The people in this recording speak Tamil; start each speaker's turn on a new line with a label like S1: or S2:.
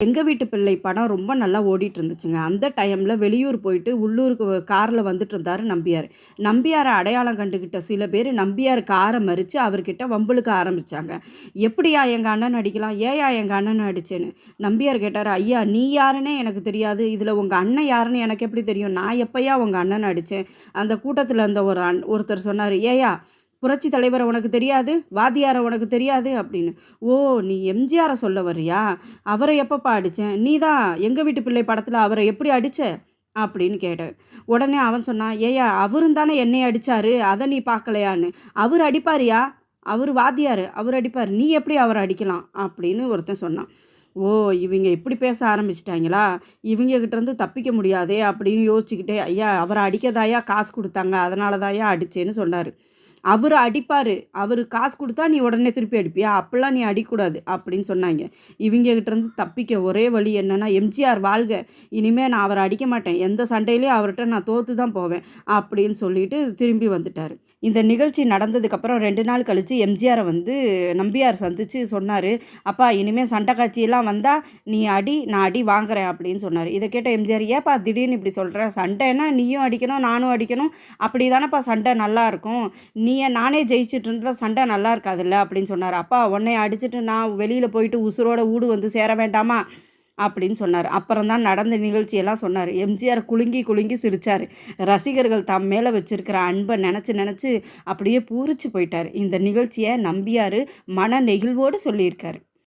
S1: எங்க வீட்டு பிள்ளை படம் ரொம்ப நல்லா ஓடிட்டு இருந்துச்சுங்க. அந்த டைம்ல வெளியூர் போயிட்டு உள்ளூருக்கு கார்ல வந்துட்டு இருந்தாரு நம்பியார். நம்பியார அடையாளம் கண்டுகிட்ட சில பேரு நம்பியார் கார மறிச்சு அவர்கிட்ட வம்பிழுக்க ஆரம்பிச்சாங்க. "எப்படிய்யா எங்க அண்ணன அடிக்கலாம்? ஏய்யா எங்க அண்ணன அடிச்சேன்னு?" நம்பியார் கேட்டாரு, "ஐயா நீ யாருன்னே எனக்கு தெரியாது. இதுல உங்க அண்ணன் யாருன்னு எனக்கு எப்படி தெரியும்? நான் எப்பய்யா உங்க அண்ணன அடிச்சேன்?" அந்த கூட்டத்துல இருந்த ஒருத்தர் சொன்னாரு, "ஏய்யா புரட்சி தலைவர உனக்கு தெரியாது? வாத்தியார உனக்கு தெரியாது?" அப்படின்னு. "ஓ! நீ எம்ஜிஆர சொல்ல வர்றியா? அவர எப்பப்பா அடிச்சேன்? நீ தான் எங்க வீட்டு பிள்ளை படத்துல அவர எப்படி அடிச்ச?" அப்படின்னு கேட்டாரு. உடனே அவன் சொன்னான், "ஏய்யா அவரும் தானே என்னைய அடிச்சாரு. அத நீ பார்க்கலையான்னு?" "அவரு அடிப்பாருய்யா. அவரு வாத்தியாரு. அவரு அடிப்பாரு. நீ எப்படி அவர அடிக்கலாம்?" அப்படின்னு ஒருத்தன் சொன்னான். ஓ! இவிங்க இப்படி பேச ஆரம்பிச்சுட்டாங்களா? இவிங்க கிட்டேருந்து தப்பிக்க முடியாதே அப்படின்னு யோசிச்சுக்கிட்டே, "ஐயா அவர அடிக்கதாய்யா காசு குடுத்தாங்க. அதனால தான்யா அடிச்சேன்னு" சொன்னாரு. அவரு அடிப்பாரு. அவரு காசு குடுத்தா நீ உடனே திருப்பி அடிப்பியா? அப்பல்லாம் நீ அடிக்கக்கூடாது அப்படின்னு சொன்னாய்ங்க. இவிங்க கிட்டேருந்து தப்பிக்க ஒரே வழி என்னன்னா, "எம்ஜிஆர் வாழ்க! இனிமே நான் அவர அடிக்க மாட்டேன். எந்த சண்டையிலயும் அவர்ட்ட நான் தோத்து தான் போவேன்." அப்படின்னு சொல்லிட்டு திரும்பி வந்துட்டாரு. இந்த நிகழ்ச்சி நடந்ததுக்கப்புறம் 2 நாள் கழிச்சு எம்ஜிஆர வந்து நம்பியார் சந்திச்சு சொன்னாரு, "அப்பா இனிமே சண்டை காட்சியெல்லாம் வந்தா நீ அடி, நான் அடி வாங்குறேன்." அப்படின்னு சொன்னாரு. இத கேட்ட எம்ஜிஆர், "ஏப்பா திடீர்னு இப்படி சொல்ற? சண்டைன்னா நீயும் அடிக்கணும், நானும் அடிக்கணும். அப்படி தானப்பா சண்டை நல்லாருக்கும். நானே ஜெயிச்சுட்டு இருந்தா சண்டை நல்லா இருக்காதுல்ல." அப்படின்னு சொன்னாரு. "அப்பா உன்னைய அடிச்சுட்டு நான் வெளியில போயிட்டு உசுரோட ஊடு வந்து சேர வேண்டாமா?" அப்படின்னு சொன்னாரு. அப்புறம் தான் நடந்த நிகழ்ச்சியெல்லாம் சொன்னாரு. எம்ஜிஆர் குலுங்கி குலுங்கி சிரிச்சாரு. ரசிகர்கள் தம் மேல வச்சிருக்கிற அன்ப நெனச்சு நெனச்சு அப்படியே பூரிச்சு போயிட்டாரு. இந்த நிகழ்ச்சிய நம்பியாரு மன நெகிழ்வோடு சொல்லியிருக்காரு.